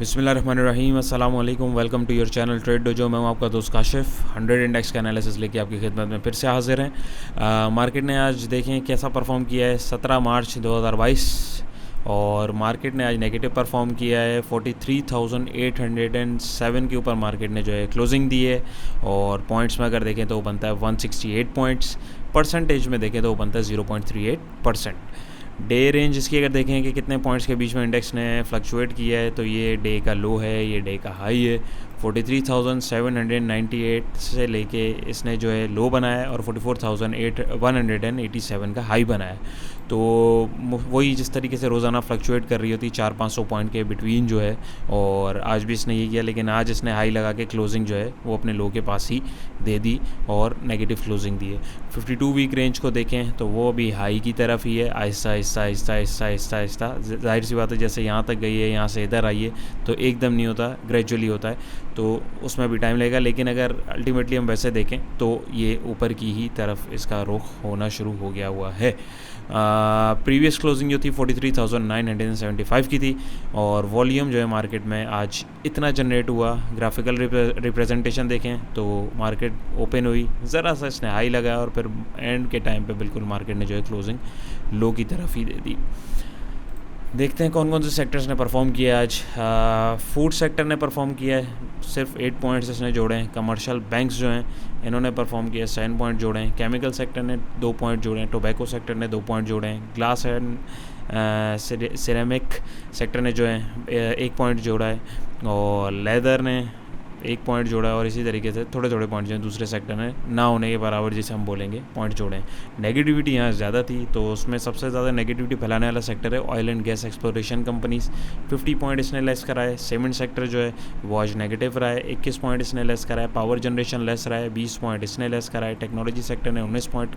बिस्मिल्लाहिर्रहमानिर्रहीम अस्सलाम वालेकुम। Welcome to your channel trade dojo. मैं हूं आपका दोस्त काशिफ। 100 इंडेक्स का एनालिसिस लेके आपकी खिदमत में फिर से हाजिर हैं। मार्केट ने आज देखें कैसा परफॉर्म किया है 17 मार्च 2022, और मार्केट ने आज नेगेटिव परफॉर्म किया है। 43,807 के ऊपर मार्केट ने जो है क्लोजिंग दी है, और पॉइंट्स में अगर देखें तो वो बनता है 168 पॉइंट्स। परसेंटेज में देखें तो वो बनता है 0.38%। डे रेंज इसकी अगर देखें कि कितने पॉइंट्स के बीच में इंडेक्स ने फ्लक्चुएट किया है, तो ये डे का लो है, ये डे का हाई है। 43,798 से लेके इसने जो है लो बनाया, और 44,187 का हाई बनाया। तो वही जिस तरीके से रोज़ाना फ्लक्चुएट कर रही होती 400-500 पॉइंट के बिटवीन जो है, और आज भी इसने ये किया, लेकिन आज इसने हाई लगा के क्लोजिंग जो है वो अपने लो के पास ही दे दी और नेगेटिव क्लोजिंग दी है। 52 वीक रेंज को देखें तो वो भी हाई की तरफ ही है, आहिस्ता आहिस्ता आहिस्ता आहिस्ता आहिस्ता आहिस्ता। जाहिर सी बात है, जैसे यहाँ तक गई है, यहाँ से इधर आई है, तो एकदम नहीं होता, ग्रेजुअली होता है, तो उसमें भी टाइम लगेगा। लेकिन अगर अल्टीमेटली हम वैसे देखें तो ये ऊपर की ही तरफ इसका रुख होना शुरू हो गया हुआ है। प्रीवियस क्लोजिंग जो थी 43,975 की थी, और वॉल्यूम जो है मार्केट में आज इतना जनरेट हुआ। ग्राफिकल रिप्रेजेंटेशन देखें तो मार्केट ओपन हुई, ज़रा सा इसने हाई लगाया, और फिर एंड के टाइम पे बिल्कुल मार्केट ने जो है क्लोजिंग लो की तरफ ही दे दी। देखते हैं कौन कौन से सेक्टर्स ने परफॉर्म किया आज। फूड सेक्टर ने परफॉर्म किया है, सिर्फ 8 पॉइंट्स इसने जोड़े हैं। कमर्शियल बैंक्स जो हैं इन्होंने परफॉर्म किया, 7 पॉइंट जोड़े हैं। केमिकल सेक्टर ने 2 पॉइंट जोड़े हैं। टोबैको सेक्टर ने 2 पॉइंट जोड़े हैं। ग्लास एंड सिरेमिक सेक्टर ने जो है 1 पॉइंट जोड़ा है, और लेदर ने 1 पॉइंट जोड़ा है, और इसी तरीके से थोड़े थोड़े पॉइंट जो हैं दूसरे सेक्टर ने ना होने के बराबर, जिसे हम बोलेंगे, पॉइंट जोड़े हैं। नेगेटिविटी यहाँ ज़्यादा थी, तो उसमें सबसे ज़्यादा नेगेटिविटी फैलाने वाला सेक्टर है oil and gas exploration companies. 50 point इसने लेस करा है। सीमेंट सेक्टर जो है वो आज नेगेटिव रहा है, 21 पॉइंट इसने लेस करा है। पावर जनरेशन लेस रहा है, 20 पॉइंट इसने लेस करा है। टेक्नोलॉजी सेक्टर ने 19 पॉइंट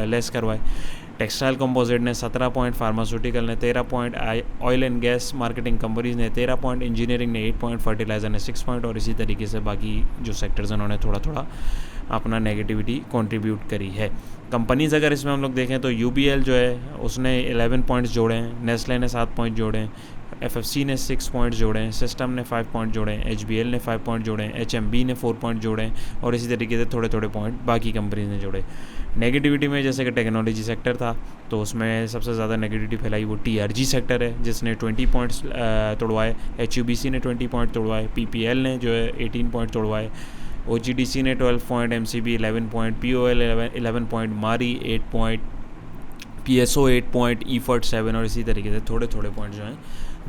लेस करवाए। टेक्सटाइल कंपोजिट ने 17 पॉइंट, फार्मास्यूटिकल ने 13 point, oil and gas marketing companies ने 13 पॉइंट, इंजीनियरिंग ने 8 पॉइंट, फर्टिलाइजर ने 6 पॉइंट, और इसी तरीके से बाकी जो सेक्टर्स हैं उन्होंने थोड़ा थोड़ा अपना नेगेटिविटी कंट्रीब्यूट करी है। कंपनीज़ अगर इसमें हम लोग देखें तो यूबीएल जो है उसने 11 पॉइंट्स जोड़े हैं। नेस्ले ने 7 पॉइंट जोड़े हैं। एफएफसी ने 6 पॉइंट जोड़े हैं। सिस्टम ने 5 पॉइंट जोड़े हैं। एचबीएल ने 5 पॉइंट जोड़े हैं। एचएमबी ने 4 पॉइंट जोड़े हैं, और इसी तरीके से थोड़े थोड़े पॉइंट बाकी कंपनीज ने जोड़े। नेगेटिविटी में जैसे कि टेक्नोलॉजी सेक्टर था, तो उसमें सबसे ज़्यादा नेगेटिविटी फैलाई वो टीआरजी सेक्टर है, जिसने 20 पॉइंट्स तोड़वाए। एचयूबीसी ने 20 पॉइंट तोड़वाए। पीपीएल ने जो है 18 पॉइंट तोड़वाए। ओजीडीसी ने 12 point, MCB 11 point, POL 11 point, मारी 8 पॉइंट, पीएसओ 8 पॉइंट, ईफर्ट 7, और इसी तरीके से थोड़े थोड़े पॉइंट जो हैं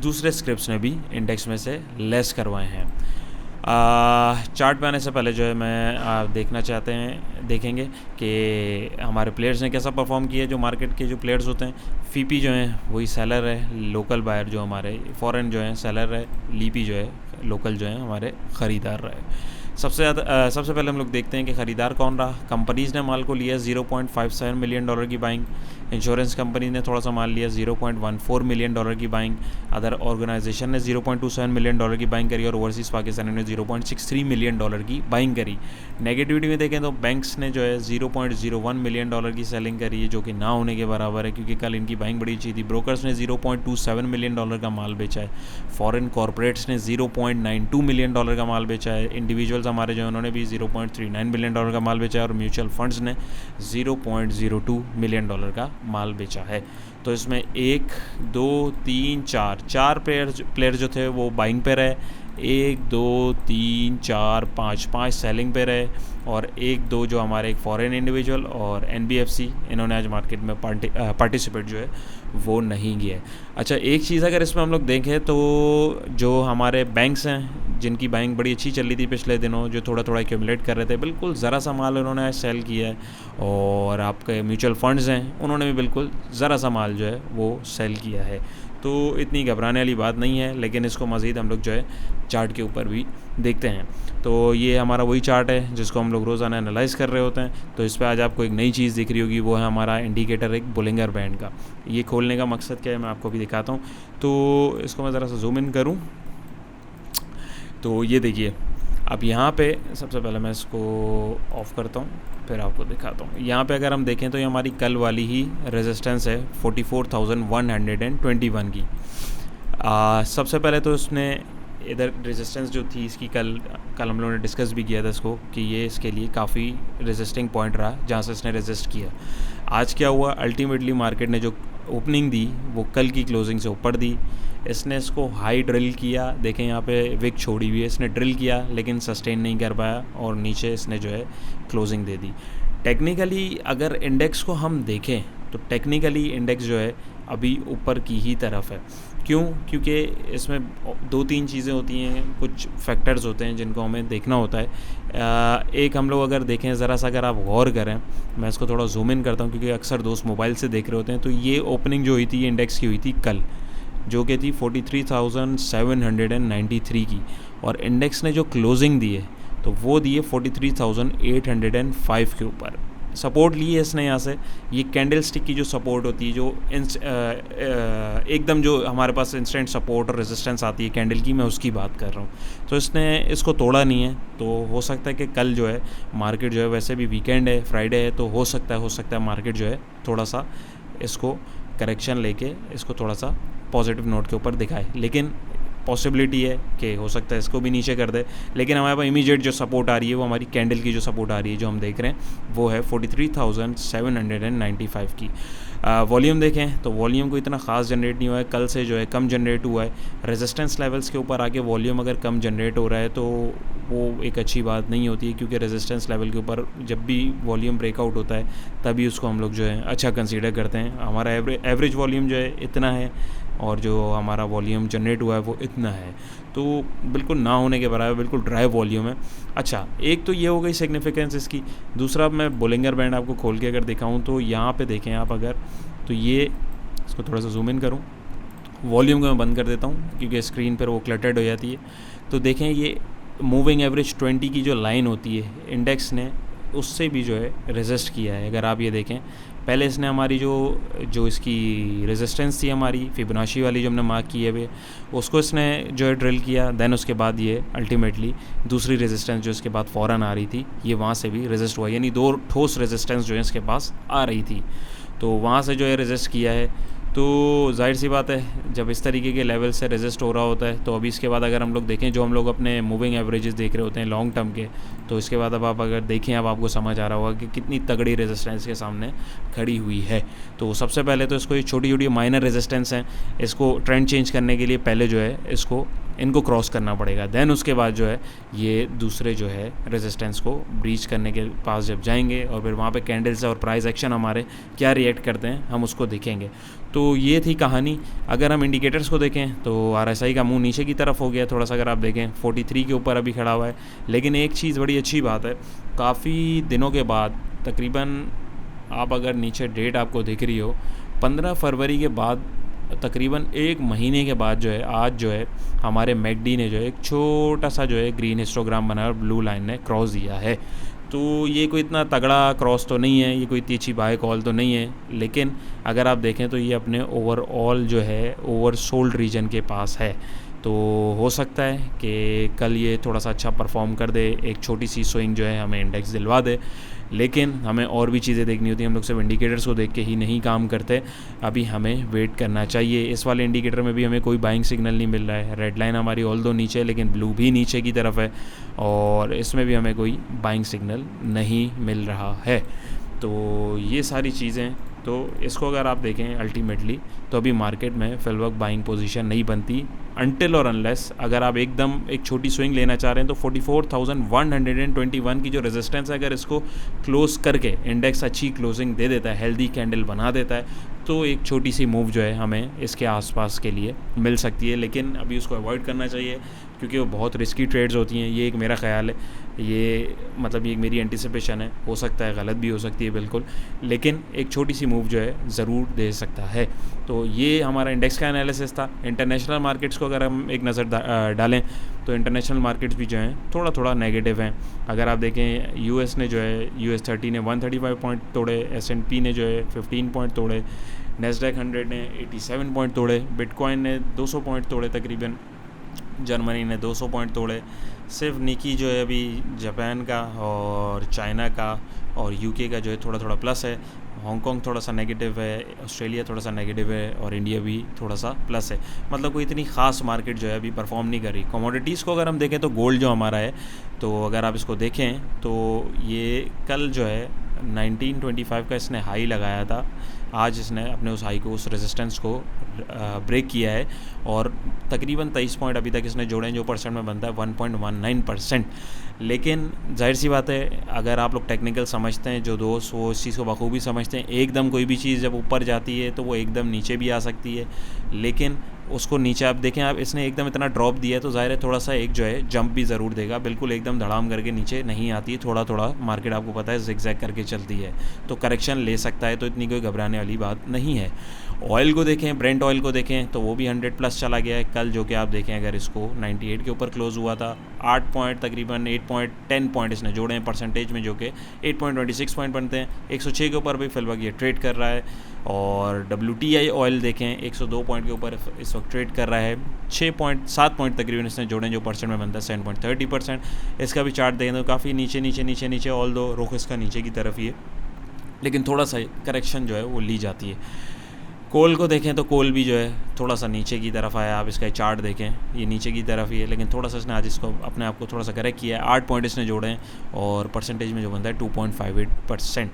दूसरे स्क्रिप्ट्स ने भी इंडेक्स में से लेस करवाए हैं। चार्ट पे आने से पहले जो है मैं देखेंगे कि हमारे प्लेयर्स ने कैसा परफॉर्म किया। जो मार्केट के जो प्लेयर्स होते हैं, फीपी जो हैं वही सेलर है, लोकल बायर जो हमारे फॉरेन जो हैं सेलर है, लीपी जो है लोकल जो है हमारे ख़रीदार रहे। सबसे पहले हम लोग देखते हैं कि ख़रीदार कौन रहा। कंपनीज़ ने माल को लिया 0.57 मिलियन डॉलर की बाइंग। इंश्योरेंस कंपनी ने थोड़ा सा माल लिया 0.14 मिलियन डॉलर की बाइंग। अदर ऑर्गेनाइजेशन ने 0.27 मिलियन डॉलर की बाइंग करी, और ओवरसीज़ पाकिस्तानी ने 0.63 मिलियन डॉलर की बाइंग करी। नेगेटिविटी में देखें तो बैंक्स ने जो है 0.01 मिलियन डॉलर की सेलिंग करी है, जो कि ना होने के बराबर है, क्योंकि कल इनकी बाइंग बड़ी अच्छी थी। ब्रोकर्स ने 0.27 मिलियन डॉलर का माल बेचा है। फॉरेन कॉरपोरेट्स ने 0.92 मिलियन डॉलर का माल बेचा है। इंडिविजुअल्स हमारे जो है उन्होंने भी 0.39 मिलियन डॉलर का माल बेचा है, और म्यूचुअल फंड्स ने 0.02 मिलियन डॉलर का माल बेचा है। तो इसमें 1 2 3 4 प्लेयर जो थे वो बाइंग पे रहे। 1 2 3 4 5 सेलिंग पे रहे, और 1 2 जो हमारे एक फॉरेन इंडिविजुअल और एनबीएफसी, इन्होंने आज मार्केट में पार्टिसिपेट जो है वो नहीं किया है। अच्छा, एक चीज़ अगर इसमें हम लोग देखें तो जो हमारे बैंक्स हैं जिनकी बाइंग बड़ी अच्छी चल रही थी पिछले दिनों, जो थोड़ा थोड़ा एक्यूमुलेट कर रहे थे, बिल्कुल ज़रा सा माल उन्होंने सेल किया है। और आपके म्यूचुअल फंड्स हैं उन्होंने भी बिल्कुल ज़रा सा माल जो है वो सेल किया है। तो इतनी घबराने वाली बात नहीं है, लेकिन इसको मज़ीद हम लोग जो है चार्ट के ऊपर भी देखते हैं। तो ये हमारा वही चार्ट है जिसको हम लोग रोज़ाना एनालाइज़ कर रहे होते हैं। तो इस पर आज आपको एक नई चीज़ दिख रही होगी, वो है हमारा इंडिकेटर, एक बोलिंगर बैंड का। ये खोलने का मकसद क्या है मैं आपको भी दिखाता हूँ। तो इसको मैं ज़रा सा जूम इन करूँ तो ये देखिए, अब यहाँ पे सबसे पहले मैं इसको ऑफ़ करता हूँ, फिर आपको दिखाता हूँ। यहाँ पे अगर हम देखें तो ये हमारी कल वाली ही रेजिस्टेंस है 44,121 की। सबसे पहले तो उसने इधर रेजिस्टेंस जो थी इसकी कल हम लोगों ने डिस्कस भी किया था इसको कि ये इसके लिए काफ़ी रेजिस्टिंग पॉइंट रहा जहाँ से इसने रेजिस्ट किया। आज क्या हुआ, अल्टीमेटली मार्केट ने जो ओपनिंग दी वो कल की क्लोजिंग से ऊपर दी। इसने इसको हाई ड्रिल किया, देखें यहाँ पे विक छोड़ी हुई है, इसने ड्रिल किया लेकिन सस्टेन नहीं कर पाया और नीचे इसने जो है क्लोजिंग दे दी। टेक्निकली अगर इंडेक्स को हम देखें तो टेक्निकली इंडेक्स जो है अभी ऊपर की ही तरफ है। क्यों? क्योंकि इसमें 2-3 चीज़ें होती हैं, कुछ फैक्टर्स होते हैं जिनको हमें देखना होता है। एक हम लोग अगर देखें ज़रा सा, अगर आप गौर करें, मैं इसको थोड़ा जूम इन करता हूँ क्योंकि अक्सर दोस्त मोबाइल से देख रहे होते हैं। तो ये ओपनिंग जो हुई थी ये इंडेक्स की हुई थी कल, जो कि थी 43,793 की, और इंडेक्स ने जो क्लोजिंग दी है तो वो दी है 43,805 के ऊपर। सपोर्ट ली है इसने यहाँ से, ये कैंडल स्टिक की जो सपोर्ट होती है, जो एकदम जो हमारे पास इंस्टेंट सपोर्ट और रेजिस्टेंस आती है कैंडल की, मैं उसकी बात कर रहा हूँ। तो इसने इसको तोड़ा नहीं है, तो हो सकता है कि कल जो है मार्केट जो है, वैसे भी वीकेंड है, फ्राइडे है, तो हो सकता है मार्केट जो है थोड़ा सा इसको करेक्शन लेके इसको थोड़ा सा पॉजिटिव नोट के ऊपर दिखाए। लेकिन पॉसिबिलिटी है कि हो सकता है इसको भी नीचे कर दे, लेकिन हमारे पास इमीडिएट जो सपोर्ट आ रही है वो हमारी कैंडल की जो सपोर्ट आ रही है जो हम देख रहे हैं वो है 43,795 की। वॉल्यूम देखें तो वॉल्यूम को इतना ख़ास जनरेट नहीं हुआ है, कल से जो है कम जनरेट हुआ है। रेजिस्टेंस लेवल्स के ऊपर आके वॉल्यूम अगर कम जनरेट हो रहा है तो वो एक अच्छी बात नहीं होती है, क्योंकि रेजिस्टेंस लेवल के ऊपर जब भी वॉल्यूम ब्रेकआउट होता है तभी उसको हम लोग जो है अच्छा कंसीडर करते हैं। हमारा एवरेज वॉल्यूम जो है इतना है और जो हमारा वॉल्यूम जनरेट हुआ है वो इतना है, तो बिल्कुल ना होने के बराबर, बिल्कुल ड्राई वॉल्यूम है। अच्छा, एक तो ये हो गई सिग्निफिकेंस इसकी। दूसरा, मैं बोलिंगर बैंड आपको खोल के अगर दिखाऊं तो यहाँ पे देखें आप अगर, तो ये इसको थोड़ा सा जूम इन करूँ, वॉल्यूम को मैं बंद कर देता हूँ क्योंकि स्क्रीन पर वो क्लटर्ड हो जाती है। तो देखें ये मूविंग एवरेज 20 की जो लाइन होती है इंडेक्स ने उससे भी जो है रेजिस्ट किया है। अगर आप ये देखें, पहले इसने हमारी जो इसकी रेजिस्टेंस थी हमारी फिबोनाची वाली जो हमने मार्क की है वे, उसको इसने जो है ड्रिल किया। देन उसके बाद ये अल्टीमेटली दूसरी रेजिस्टेंस जो इसके बाद फ़ौरन आ रही थी ये वहाँ से भी रेजिस्ट हुआ, यानी 2 ठोस रेजिस्टेंस जो है इसके पास आ रही थी, तो वहाँ से जो है रेजिस्ट किया है। तो जाहिर सी बात है जब इस तरीके के लेवल से रेजिस्ट हो रहा होता है तो अभी इसके बाद अगर हम लोग देखें, जो हम लोग अपने मूविंग एवरेजेस देख रहे होते हैं लॉन्ग टर्म के, तो इसके बाद अब आप अगर देखें, अब आपको समझ आ रहा होगा कि कितनी तगड़ी रेजिस्टेंस के सामने खड़ी हुई है। तो सबसे पहले तो इसको ये छोटी छोटी माइनर रेजिस्टेंस हैं, इसको ट्रेंड चेंज करने के लिए पहले जो है इनको क्रॉस करना पड़ेगा। देन उसके बाद जो है ये दूसरे जो है रेजिस्टेंस को ब्रीच करने के पास जब जाएंगे और फिर वहाँ पे कैंडल्स और प्राइस एक्शन हमारे क्या रिएक्ट करते हैं हम उसको देखेंगे। तो ये थी कहानी। अगर हम इंडिकेटर्स को देखें तो RSI का मुंह नीचे की तरफ हो गया थोड़ा सा, अगर आप देखें 43 के ऊपर अभी खड़ा हुआ है। लेकिन एक चीज़ बड़ी अच्छी बात है, काफ़ी दिनों के बाद, तकरीबन आप अगर नीचे डेट आपको दिख रही हो 15 फरवरी के बाद, तकरीबन 1 महीने के बाद जो है आज जो है हमारे मैकडी ने जो है एक छोटा सा जो है ग्रीन हिस्टोग्राम बनाया और ब्लू लाइन ने क्रॉस दिया है। तो ये कोई इतना तगड़ा क्रॉस तो नहीं है, ये कोई इतनी अच्छी बाय कॉल तो नहीं है, लेकिन अगर आप देखें तो ये अपने ओवरऑल जो है ओवरसोल्ड रीजन के पास है। तो हो सकता है कि कल ये थोड़ा सा अच्छा परफॉर्म कर दे, एक छोटी सी स्विंग जो है हमें इंडेक्स दिलवा दे। लेकिन हमें और भी चीज़ें देखनी होती हैं, हम लोग सिर्फ इंडिकेटर्स को देख के ही नहीं काम करते, अभी हमें वेट करना चाहिए। इस वाले इंडिकेटर में भी हमें कोई बाइंग सिग्नल नहीं मिल रहा है, रेड लाइन हमारी ऑल्दो नीचे है लेकिन ब्लू भी नीचे की तरफ है, और इसमें भी हमें कोई बाइंग सिग्नल नहीं मिल रहा है। तो ये सारी चीज़ें, तो इसको अगर आप देखें अल्टीमेटली तो अभी मार्केट में फिलवक्त बाइंग पोजीशन नहीं बनती अनटिल और अनलेस अगर आप एकदम एक छोटी स्विंग लेना चाह रहे हैं तो 44,121 की जो रेजिस्टेंस है, अगर इसको क्लोज करके इंडेक्स अच्छी क्लोजिंग दे देता है, हेल्दी कैंडल बना देता है, तो एक छोटी सी मूव जो है हमें इसके आसपास के लिए मिल सकती है। लेकिन अभी उसको अवॉइड करना चाहिए क्योंकि वो बहुत रिस्की ट्रेड्स होती हैं। ये एक मेरा ख्याल है, ये मतलब ये एक मेरी एंटिसिपेशन है, हो सकता है गलत भी हो सकती है बिल्कुल, लेकिन एक छोटी सी मूव जो है ज़रूर दे सकता है। तो ये हमारा इंडेक्स का एनालिसिस था। इंटरनेशनल मार्केट्स को अगर हम एक नज़र डालें तो इंटरनेशनल मार्केट्स भी जो हैं थोड़ा थोड़ा नेगेटिव हैं। अगर आप देखें US ने जो है US30 ने 135 पॉइंट तोड़े, S&P ने जो है 15 पॉइंट तोड़े, Nasdaq 100 ने 87 पॉइंट तोड़े, बिटकॉइन ने 200 पॉइंट तोड़े तकरीबन, जर्मनी ने 200 पॉइंट तोड़े। सिर्फ निकी जो है अभी जापान का और चाइना का और यूके का जो है थोड़ा थोड़ा प्लस है। हांगकांग थोड़ा सा नेगेटिव है, ऑस्ट्रेलिया थोड़ा सा नेगेटिव है और इंडिया भी थोड़ा सा प्लस है। मतलब कोई इतनी ख़ास मार्केट जो है अभी परफॉर्म नहीं कर रही। कमोडिटीज़ को अगर हम देखें तो गोल्ड जो हमारा है, तो अगर आप इसको देखें तो ये कल जो है 1925 का इसने हाई लगाया था। आज इसने अपने उस हाई को, उस रेजिस्टेंस को ब्रेक किया है और तकरीबन 23 पॉइंट अभी तक इसने जोड़े हैं, जो परसेंट में बनता है 1.19%। लेकिन जाहिर सी बात है, अगर आप लोग टेक्निकल समझते हैं जो दोस्त, वो इस चीज़ को बखूबी समझते हैं। एकदम कोई भी चीज़ जब ऊपर जाती है तो वो एकदम नीचे भी आ सकती है, लेकिन उसको नीचे आप देखें, आप इसने एकदम इतना ड्रॉप दिया है तो ज़ाहिर है थोड़ा सा एक जो है जंप भी ज़रूर देगा। बिल्कुल एकदम धड़ाम करके नीचे नहीं आती है, थोड़ा थोड़ा मार्केट आपको पता है जिगजैग करके चलती है, तो करेक्शन ले सकता है, तो इतनी कोई घबराने वाली बात नहीं है। ऑयल को देखें, ब्रेंट ऑयल को देखें तो वो भी 100 प्लस चला गया है कल, जो कि आप देखें अगर इसको 98 के ऊपर क्लोज़ हुआ था। 8 पॉइंट तकरीबन 8.10 पॉइंट इसने जोड़े हैं परसेंटेज में, जो कि 8.26 पॉइंट बनते हैं। 106 के ऊपर भी फिलहाल ये ट्रेड कर रहा है। और WTI ऑयल देखें 102 पॉइंट के ऊपर इस वक्त ट्रेड कर रहा है। 7 पॉइंट तकरीबन इसने जोड़े जो परसेंट में बनता है 7.30%। इसका भी चार्ट देखें तो काफ़ी नीचे नीचे नीचे नीचे, ऑल दो रुख इसका नीचे की तरफ ही है, लेकिन थोड़ा सा करेक्शन जो है वो ली जाती है। कोल को देखें तो कोल भी जो है थोड़ा सा नीचे की तरफ आया। आप इसका चार्ट देखें, ये नीचे की तरफ ही है, लेकिन थोड़ा सा इसने आज इसको अपने आप को थोड़ा सा करेक्ट किया है। 8 पॉइंट इसने जोड़े हैं और परसेंटेज में जो बनता है 2.58%।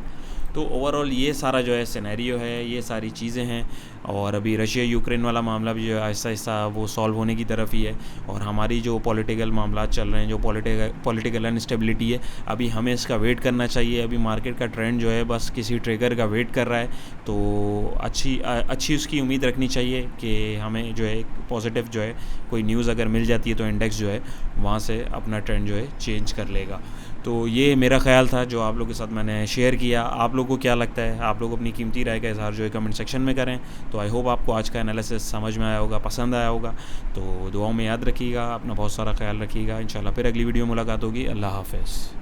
तो ओवरऑल ये सारा जो है सिनेरियो है, ये सारी चीज़ें हैं। और अभी रशिया यूक्रेन वाला मामला भी जो है आहिस्ता आहिस्ता वो सॉल्व होने की तरफ ही है। और हमारी जो पॉलिटिकल मामला चल रहे हैं, जो पॉलिटिकल अनस्टेबिलिटी है, अभी हमें इसका वेट करना चाहिए। अभी मार्केट का ट्रेंड जो है बस किसी ट्रिगर का वेट कर रहा है, तो अच्छी उसकी उम्मीद रखनी चाहिए कि हमें जो है पॉजिटिव जो है कोई न्यूज़ अगर मिल जाती है तो इंडेक्स जो है वहाँ से अपना ट्रेंड जो है चेंज कर लेगा। तो ये मेरा ख्याल था जो आप लोगों के साथ मैंने शेयर किया। आप लोगों को क्या लगता है? आप लोग अपनी कीमती राय का इज़हार जो है कमेंट सेक्शन में करें। तो आई होप आपको आज का एनालिसिस समझ में आया होगा, पसंद आया होगा। तो दुआओं में याद रखिएगा, अपना बहुत सारा ख्याल रखिएगा। इंशाल्लाह फिर अगली वीडियो मुलाकात होगी। अल्लाह हाफ़िज़।